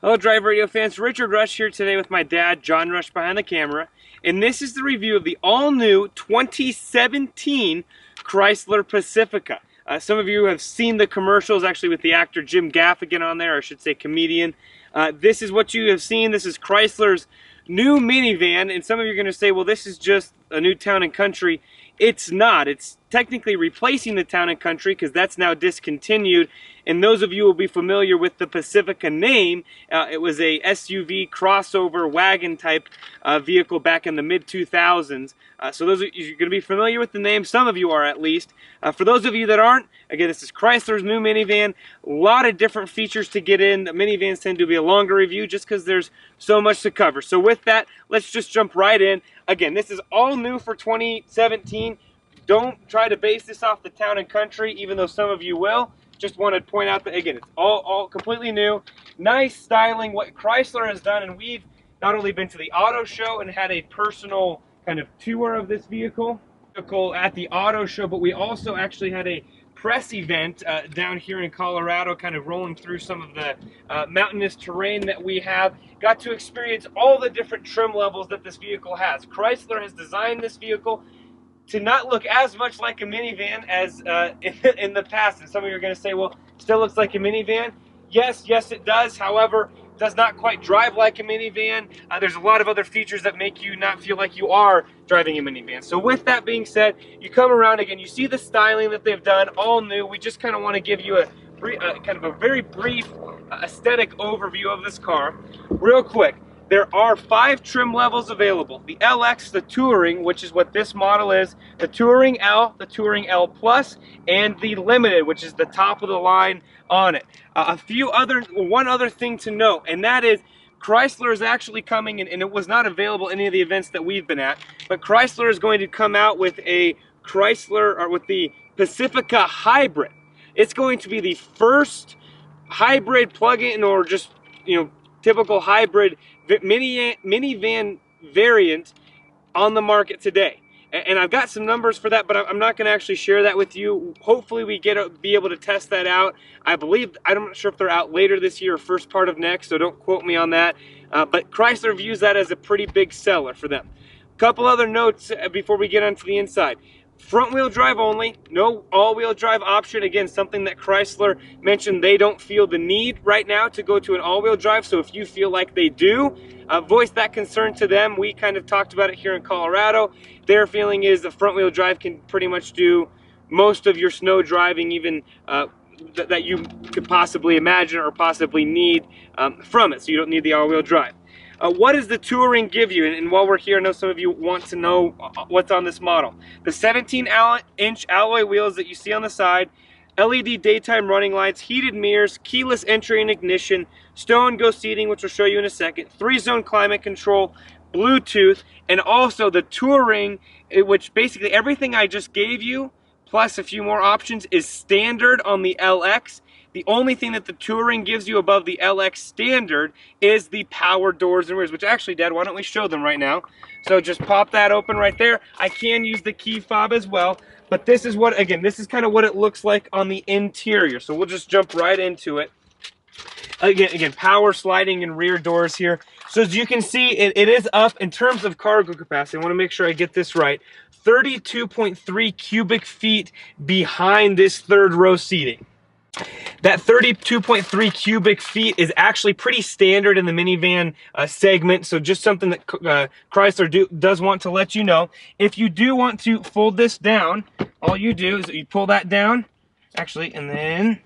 Hello Drive Radio fans, Richard Rush here today with my dad, John Rush, behind the camera. And this is the review of the all-new 2017 Chrysler Pacifica. Some of you have seen the commercials, actually with the actor Jim Gaffigan on there, or I should say comedian. This is what you have seen. This is Chrysler's new minivan, and some of you are going to say, well, this is just a new Town and Country. It's not. It's technically replacing the Town and Country because that's now discontinued. And those of you who will be familiar with the Pacifica name, it was a SUV crossover wagon type vehicle back in the mid-2000s. So those of you are going to be familiar with the name. Some of you are, at least. For those of you that aren't, again, this is Chrysler's new minivan. A lot of different features to get in. The minivans tend to be a longer review just because there's so much to cover. So with that, let's just jump right in. Again, this is all new for 2017. Don't try to base this off the Town and Country, even though some of you will. Just want to point out that, again, it's all completely new. Nice styling, what Chrysler has done, and we've not only been to the auto show and had a personal kind of tour of this vehicle at the auto show, but we also actually had a press event down here in Colorado, kind of rolling through some of the mountainous terrain that we have. Got to experience all the different trim levels that this vehicle has. Chrysler has designed this vehicle to not look as much like a minivan as in the past. And some of you are going to say, well, still looks like a minivan. Yes, it does. However, it does not quite drive like a minivan. There's a lot of other features that make you not feel like you are driving a minivan. So with that being said, you come around again, you see the styling that they've done, all new. We just kind of want to give you a kind of a very brief aesthetic overview of this car. Real quick. There are 5 trim levels available. The LX, the Touring, which is what this model is, the Touring L, the Touring L Plus, and the Limited, which is the top of the line on it. One other thing to note, and that is Chrysler is actually coming in, and it was not available in any of the events that we've been at, but Chrysler is going to come out with the Pacifica Hybrid. It's going to be the first hybrid plug-in, or just, typical hybrid minivan variant on the market today. And I've got some numbers for that, but I'm not going to actually share that with you. Hopefully we be able to test that out. I'm not sure if they're out later this year or first part of next, so don't quote me on that. But Chrysler views that as a pretty big seller for them. A couple other notes before we get onto the inside. Front-wheel drive only, no all-wheel drive option. Again, something that Chrysler mentioned they don't feel the need right now to go to an all-wheel drive. So if you feel like they do, voice that concern to them. We kind of talked about it here in Colorado. Their feeling is the front-wheel drive can pretty much do most of your snow driving, even that you could possibly imagine or possibly need from it. So you don't need the all-wheel drive. What does the Touring give you? And while we're here, I know some of you want to know what's on this model. The 17-inch alloy wheels that you see on the side, LED daytime running lights, heated mirrors, keyless entry and ignition, stow and go seating, which we'll show you in a second, 3-zone climate control, Bluetooth, and also the Touring, which basically everything I just gave you, plus a few more options, is standard on the LX. The only thing that the Touring gives you above the LX standard is the power doors and mirrors, which actually, Dad, why don't we show them right now? So just pop that open right there. I can use the key fob as well, but this is this is kind of what it looks like on the interior. So we'll just jump right into it. Again, power sliding and rear doors here. So as you can see, it is up in terms of cargo capacity. I want to make sure I get this right. 32.3 cubic feet behind this third row seating. That 32.3 cubic feet is actually pretty standard in the minivan segment, so just something that Chrysler does want to let you know. If you do want to fold this down, all you do is you pull that down, actually, and then,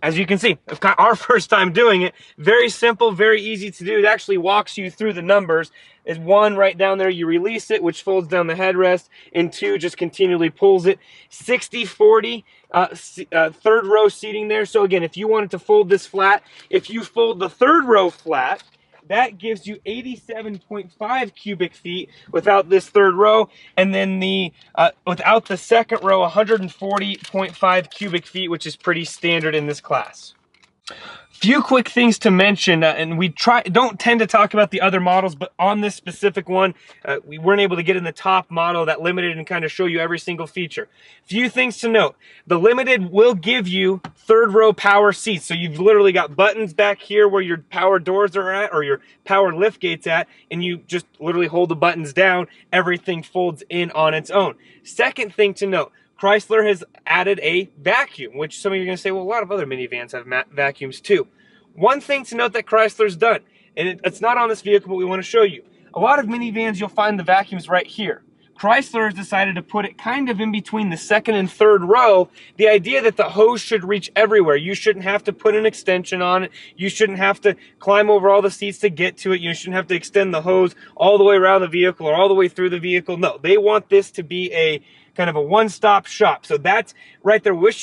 as you can see, it's our first time doing it. Very simple, very easy to do. It actually walks you through the numbers. Is 1 right down there, you release it, which folds down the headrest, and 2 just continually pulls it. 60/40 third row seating there. So again, if you wanted to fold this flat, if you fold the third row flat, that gives you 87.5 cubic feet without this third row, and then without the second row, 140.5 cubic feet, which is pretty standard in this class. Few quick things to mention, and we don't tend to talk about the other models, but on this specific one, we weren't able to get in the top model that limited and kind of show you every single feature. Few things to note. The limited will give you third row power seats, so you've literally got buttons back here where your power doors are at, or your power lift gates at, and you just literally hold the buttons down. Everything folds in on its own. Second thing to note, Chrysler has added a vacuum, which some of you are going to say, well, a lot of other minivans have vacuums too. One thing to note that Chrysler's done, and it's not on this vehicle, but we want to show you. A lot of minivans, you'll find the vacuums right here. Chrysler has decided to put it kind of in between the second and third row. The idea that the hose should reach everywhere. You shouldn't have to put an extension on it. You shouldn't have to climb over all the seats to get to it. You shouldn't have to extend the hose all the way around the vehicle or all the way through the vehicle. No, they want this to be a kind of a one-stop shop. So that's right there. We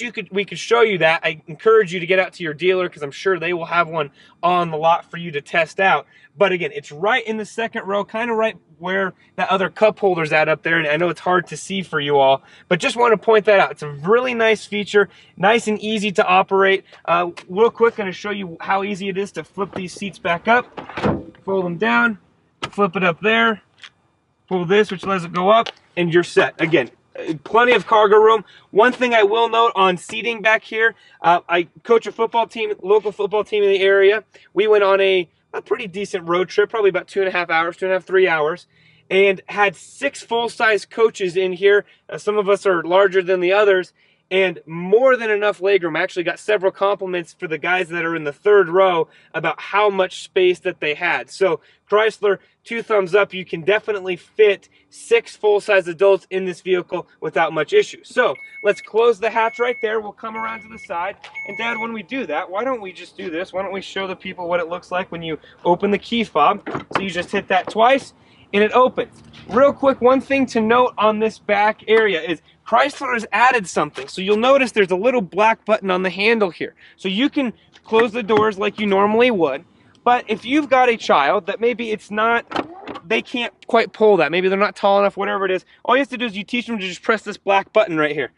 could show you that. I encourage you to get out to your dealer because I'm sure they will have one on the lot for you to test out. But again, it's right in the second row, kind of right where that other cup holder's at up there. And I know it's hard to see for you all, but just want to point that out. It's a really nice feature, nice and easy to operate. Real quick, I'm going to show you how easy it is to flip these seats back up, fold them down, flip it up there, pull this, which lets it go up, and you're set. Again, plenty of cargo room. One thing I will note on seating back here, I coach a football team, local football team in the area. We went on a pretty decent road trip, probably about 2.5 hours, 2.5, 3 hours, and had 6 full-size coaches in here. Some of us are larger than the others, and more than enough legroom. I actually got several compliments for the guys that are in the third row about how much space that they had. So Chrysler, 2 thumbs up. You can definitely fit 6 full-size adults in this vehicle without much issue. So let's close the hatch right there. We'll come around to the side. And Dad, when we do that, why don't we just do this? Why don't we show the people what it looks like when you open the key fob? So you just hit that twice and it opens. Real quick, one thing to note on this back area is Chrysler has added something. So you'll notice there's a little black button on the handle here. So you can close the doors like you normally would. But if you've got a child that maybe they can't quite pull that, maybe they're not tall enough, whatever it is, all you have to do is you teach them to just press this black button right here.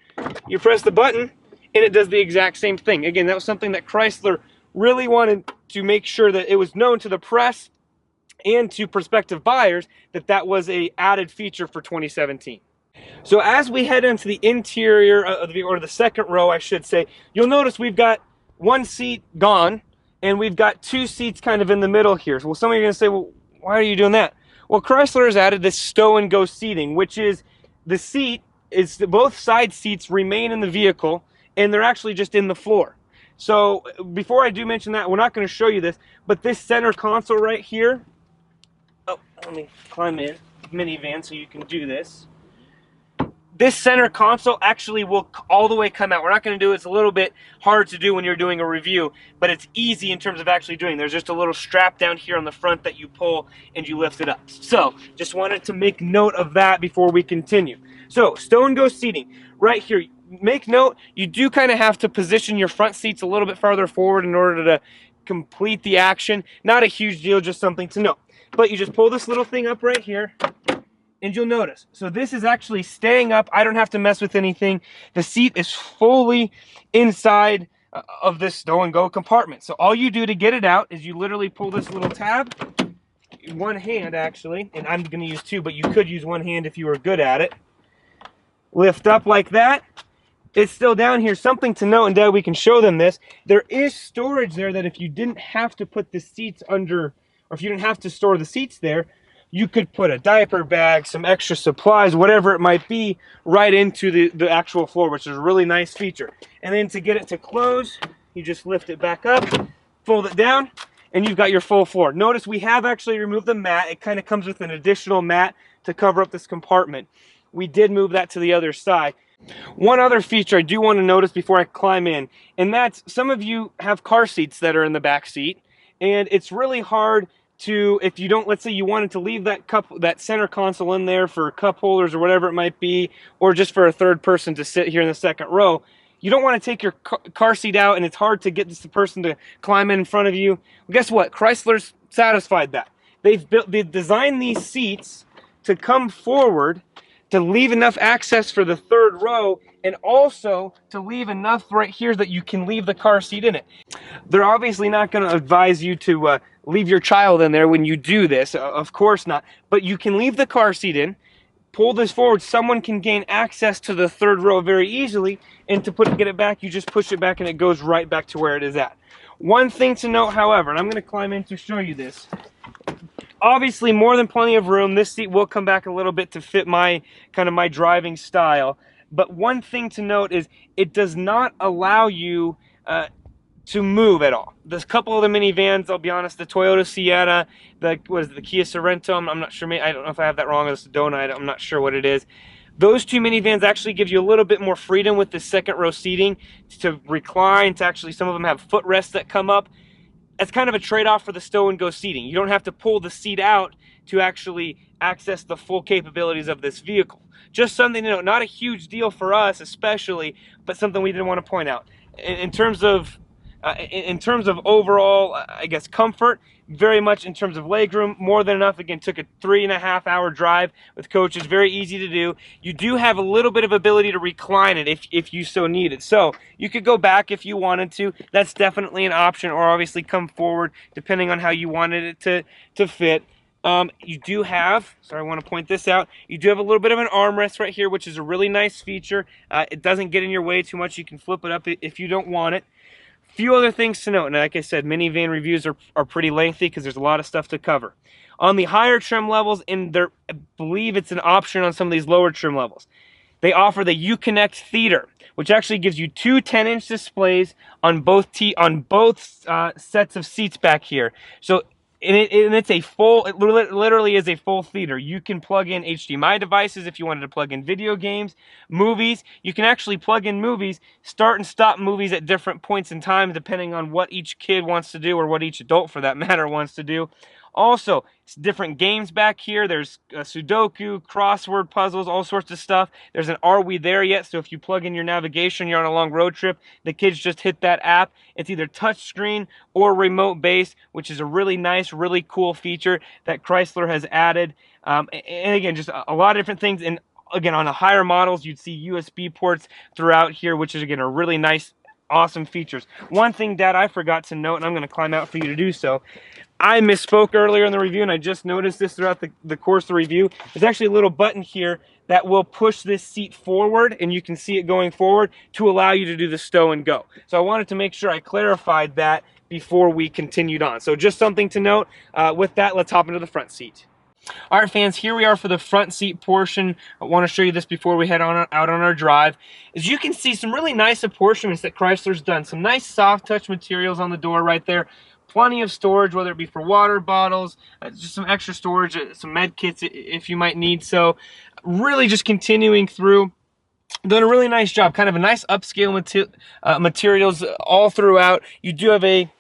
You press the button and it does the exact same thing. Again, that was something that Chrysler really wanted to make sure that it was known to the press and to prospective buyers that that was a added feature for 2017. So as we head into the interior of the, or the second row, I should say, you'll notice we've got 1 seat gone and we've got 2 seats kind of in the middle here. Well, some of you are going to say, well, why are you doing that? Well, Chrysler has added this stow and go seating, which is the seat is both side seats remain in the vehicle and they're actually just in the floor. So before I do mention that, we're not going to show you this, but this center console right here, oh, let me climb in, minivan, so you can do this. This center console actually will all the way come out. We're not going to do it. It's a little bit hard to do when you're doing a review, but it's easy in terms of actually doing. There's just a little strap down here on the front that you pull and you lift it up. So just wanted to make note of that before we continue. So stow and go seating right here. Make note, you do kind of have to position your front seats a little bit farther forward in order to complete the action. Not a huge deal, just something to note. But you just pull this little thing up right here. And you'll notice, so this is actually staying up. I don't have to mess with anything. The seat is fully inside of this stow and go compartment. So all you do to get it out is you literally pull this little tab, one hand actually, and I'm going to use 2, but you could use 1 hand if you were good at it. Lift up like that. It's still down here. Something to note, and Dad, we can show them this. There is storage there that if you didn't have to put the seats under, or if you didn't have to store the seats there, you could put a diaper bag, some extra supplies, whatever it might be, right into the actual floor, which is a really nice feature. And then to get it to close, you just lift it back up, fold it down, and you've got your full floor. Notice we have actually removed the mat. It kind of comes with an additional mat to cover up this compartment. We did move that to the other side. One other feature I do want to notice before I climb in, and that's some of you have car seats that are in the back seat, and it's really hard to, if you don't, let's say you wanted to leave that center console in there for cup holders or whatever it might be, or just for a third person to sit here in the second row, you don't want to take your car seat out and it's hard to get this person to climb in front of you. Well, guess what? Chrysler's satisfied that. They've designed these seats to come forward to leave enough access for the third row, and also to leave enough right here that you can leave the car seat in it. They're obviously not going to advise you to leave your child in there when you do this, of course not, but you can leave the car seat in, pull this forward, someone can gain access to the third row very easily, and to get it back, you just push it back and it goes right back to where it is at. One thing to note, however, and I'm going to climb in to show you this, obviously more than plenty of room. This seat will come back a little bit to fit my driving style, but one thing to note is it does not allow you to move at all. There's a couple of the minivans, I'll be honest, the Toyota Sienna, the Kia Sorento, I'm not sure, I don't know if I have that wrong, or the Sedona, I'm not sure what it is. Those two minivans actually give you a little bit more freedom with the second row seating to recline, to actually, some of them have footrests that come up. It's kind of a trade-off for the stow and go seating. You don't have to pull the seat out to actually access the full capabilities of this vehicle. Just something to note, not a huge deal for us especially, but something we didn't want to point out. In terms of overall, I guess, comfort, very much in terms of legroom, more than enough. Again, took a 3.5-hour drive with coaches, very easy to do. You do have a little bit of ability to recline it if you so need it. So you could go back if you wanted to. That's definitely an option, or obviously come forward depending on how you wanted it to fit. You do have, sorry, I want to point this out, you do have a little bit of an armrest right here, which is a really nice feature. It doesn't get in your way too much. You can flip it up if you don't want it. Few other things to note, and like I said, minivan reviews are pretty lengthy because there's a lot of stuff to cover. On the higher trim levels, and I believe it's an option on some of these lower trim levels, they offer the Uconnect Theater, which actually gives you two 10-inch displays on both sets of seats back here. So it's a full, it literally is a full theater. You can plug in HDMI devices if you wanted to plug in video games, movies. You can actually plug in movies, start and stop movies at different points in time depending on what each kid wants to do, or what each adult for that matter wants to do. Also, it's different games back here. There's Sudoku, crossword puzzles, all sorts of stuff. There's an Are We There Yet? So if you plug in your navigation, you're on a long road trip, the kids just hit that app. It's either touchscreen or remote based, which is a really nice, really cool feature that Chrysler has added. And again, just a lot of different things. And again, on the higher models, you'd see USB ports throughout here, which is, again, a really nice, awesome features. One thing, Dad, I forgot to note, and I'm going to climb out for you to do so. I misspoke earlier in the review, and I just noticed this throughout the course of the review. There's actually a little button here that will push this seat forward, and you can see it going forward to allow you to do the stow and go. So I wanted to make sure I clarified that before we continued on. So just something to note. With that, let's hop into the front seat. All right, fans, here we are for the front seat portion. I want to show you this before we head out on our drive. As you can see, some really nice apportionments that Chrysler's done. Some nice soft touch materials on the door right there. Plenty of storage, whether it be for water bottles, just some extra storage, some med kits if you might need so. Really just continuing through. Done a really nice job. Kind of a nice upscale materials all throughout. You do have a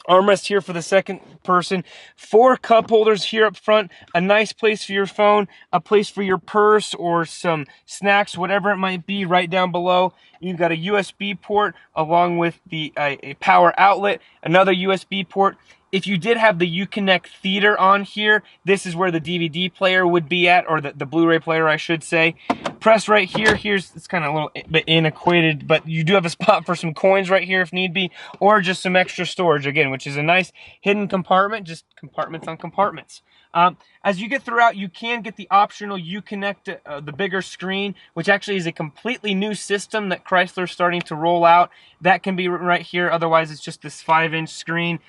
armrest here for the second person, 4 cup holders here up front, a nice place for your phone, a place for your purse or some snacks, whatever it might be, right down below. You've got a USB port along with a power outlet, another USB port. If you did have the Uconnect Theater on here, this is where the DVD player would be at, or the Blu-ray player, I should say. Press right here. It's kind of a little bit antiquated, but you do have a spot for some coins right here if need be, or just some extra storage, again, which is a nice hidden compartment, just compartments on compartments. As you get throughout, you can get the optional Uconnect, the bigger screen, which actually is a completely new system that Chrysler's starting to roll out. That can be right here. Otherwise, it's just this 5-inch screen.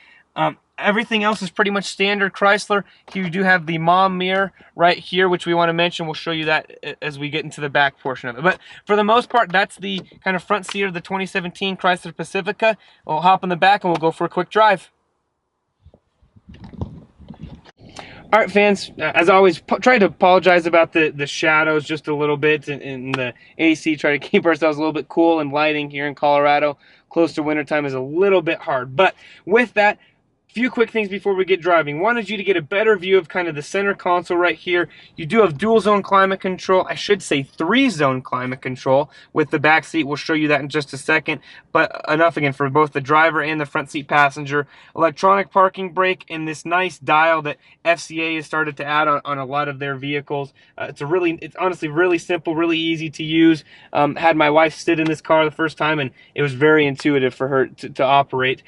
Everything else is pretty much standard Chrysler. Here you do have the mom mirror right here, which we want to mention. We'll show you that as we get into the back portion of it. But for the most part, that's the kind of front seat of the 2017 Chysler Pacifica. We'll hop in the back and we'll go for a quick drive. All right, fans, as always, try to apologize about the shadows just a little bit in the AC. Try to keep ourselves a little bit cool, and lighting here in Colorado close to wintertime is a little bit hard. But with that, few quick things before we get driving. Wanted you to get a better view of kind of the center console right here. You do have dual zone climate control. I should say 3-zone climate control with the back seat. We'll show you that in just a second. But enough again for both the driver and the front seat passenger. Electronic parking brake and this nice dial that FCA has started to add on a lot of their vehicles. It's honestly really simple, really easy to use. Had my wife sit in this car the first time and it was very intuitive for her to operate.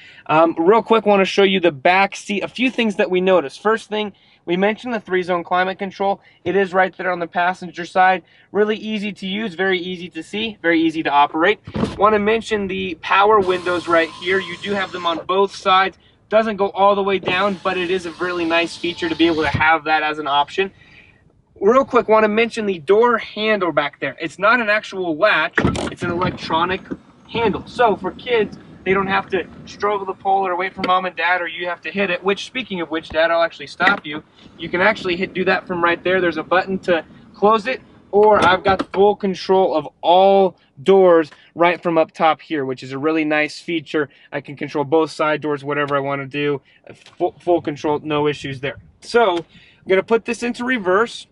Real quick, want to show you the back seat. A few things that we noticed. First thing, we mentioned the 3-zone climate control. It is right there on the passenger side. Really easy to use, very easy to see, very easy to operate. Want to mention the power windows right here. You do have them on both sides. Doesn't go all the way down, but it is a really nice feature to be able to have that as an option. Real quick, want to mention the door handle back there. It's not an actual latch, it's an electronic handle. So for kids, they don't have to struggle to pull it or wait for mom and dad, or you have to hit it, which, speaking of which, Dad, I'll actually stop you. You can actually do that from right there. There's a button to close it, or I've got full control of all doors right from up top here, which is a really nice feature. I can control both side doors, whatever I want to do. Full control, no issues there. So I'm going to put this into reverse.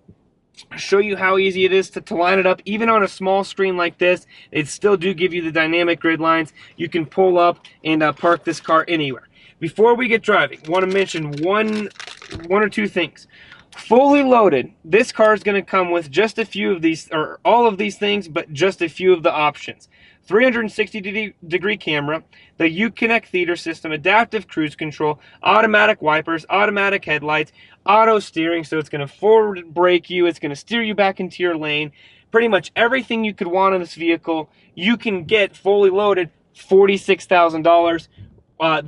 Show you how easy it is to line it up. Even on a small screen like this, it still do give you the dynamic grid lines. You can pull up and park this car anywhere. Before we get driving, want to mention one or two things. Fully loaded, this car is going to come with just a few of these, or all of these things, but just a few of the options. 360-degree camera, the Uconnect theater system, adaptive cruise control, automatic wipers, automatic headlights, auto steering, so it's going to forward brake you, it's going to steer you back into your lane. Pretty much everything you could want in this vehicle, you can get fully loaded, $46,000.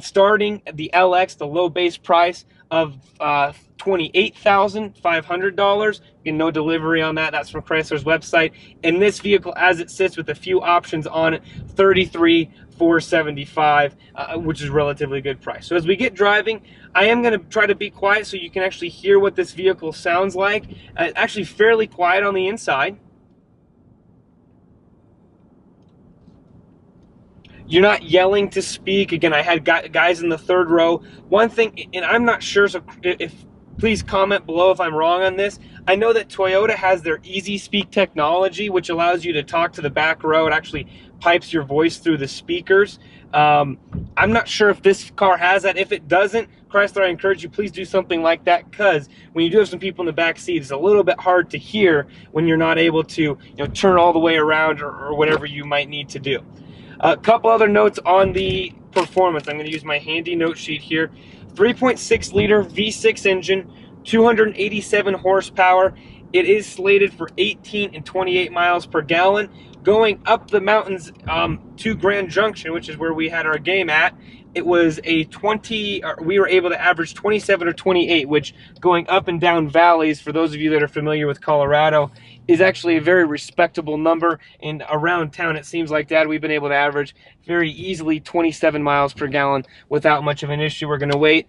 Starting at the LX, the low base price of $28,500. No delivery on that. That's from Chrysler's website. And this vehicle, as it sits with a few options on it, $33,475, which is a relatively good price. So as we get driving, I am going to try to be quiet so you can actually hear what this vehicle sounds like. Actually fairly quiet on the inside. You're not yelling to speak. Again, I had guys in the third row. One thing, and I'm not sure, so please comment below if I'm wrong on this. I know that Toyota has their Easy Speak technology, which allows you to talk to the back row. It actually pipes your voice through the speakers. I'm not sure if this car has that. If it doesn't, Chrysler, I encourage you, please do something like that, because when you do have some people in the back seat, it's a little bit hard to hear when you're not able to turn all the way around or whatever you might need to do. A couple other notes on the performance. I'm going to use my handy note sheet here. 3.6 liter V6 engine, 287 horsepower. It is slated for 18 and 28 miles per gallon. Going up the mountains to Grand Junction, which is where we had our game at, it was a we were able to average 27 or 28, which going up and down valleys, for those of you that are familiar with Colorado, is actually a very respectable number. And around town, it seems like, Dad, we've been able to average very easily 27 miles per gallon without much of an issue. We're going to wait.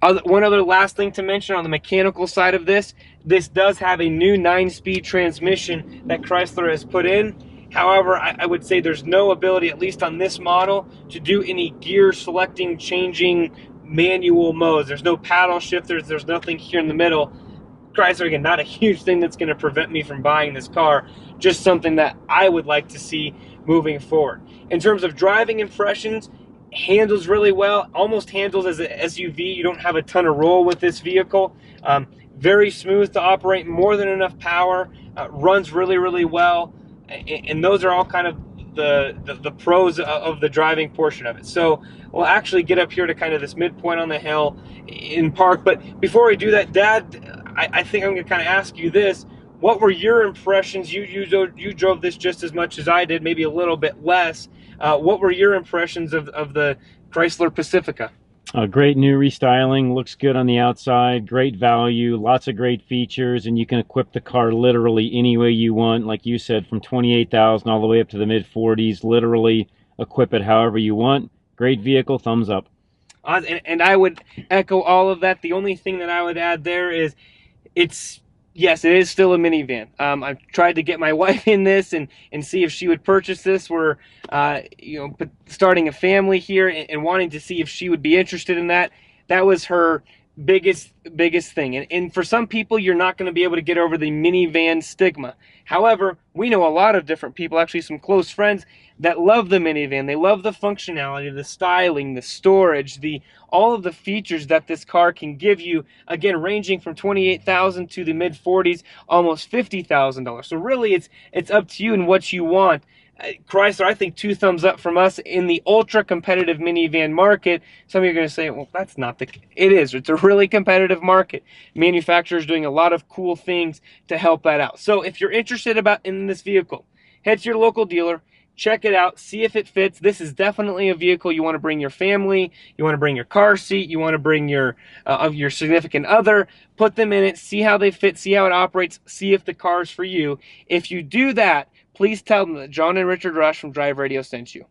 One other last thing to mention on the mechanical side of this does have a new 9-speed transmission that Chrysler has put in. However, I would say there's no ability, at least on this model, to do any gear selecting, changing, manual modes. There's no paddle shifters. There's nothing here in the middle. Chrysler, again, not a huge thing that's going to prevent me from buying this car. Just something that I would like to see moving forward. In terms of driving impressions, handles really well. Almost handles as an SUV. You don't have a ton of roll with this vehicle. Very smooth to operate. More than enough power. Runs really, really well. And those are all kind of the pros of the driving portion of it. So we'll actually get up here to kind of this midpoint on the hill in park. But before we do that, Dad, I think I'm going to kind of ask you this. What were your impressions? You drove this just as much as I did, maybe a little bit less. What were your impressions of the Chrysler Pacifica? Great new restyling, looks good on the outside, great value, lots of great features, and you can equip the car literally any way you want. Like you said, from 28,000 all the way up to the mid-40s, literally equip it however you want. Great vehicle, thumbs up. And I would echo all of that. The only thing that I would add there is yes, it is still a minivan. I've tried to get my wife in this and see if she would purchase this. We're starting a family here and wanting to see if she would be interested in that. That was her biggest thing. And for some people, you're not going to be able to get over the minivan stigma. However, we know a lot of different people, actually some close friends, that love the minivan. They love the functionality, the styling, the storage, the all of the features that this car can give you, again ranging from $28,000 to the mid 40s, almost $50,000. So really it's up to you and what you want. Chrysler, I think 2 thumbs up from us in the ultra competitive minivan market. Some of you are going to say, well, that's not the, it is. It's a really competitive market. Manufacturers doing a lot of cool things to help that out. So if you're interested in this vehicle, head to your local dealer, check it out, see if it fits. This is definitely a vehicle you want to bring your family, you want to bring your car seat, you want to bring your significant other, put them in it, see how they fit, see how it operates, see if the car is for you. If you do that, please tell them that John and Richard Rush from Drive Radio sent you.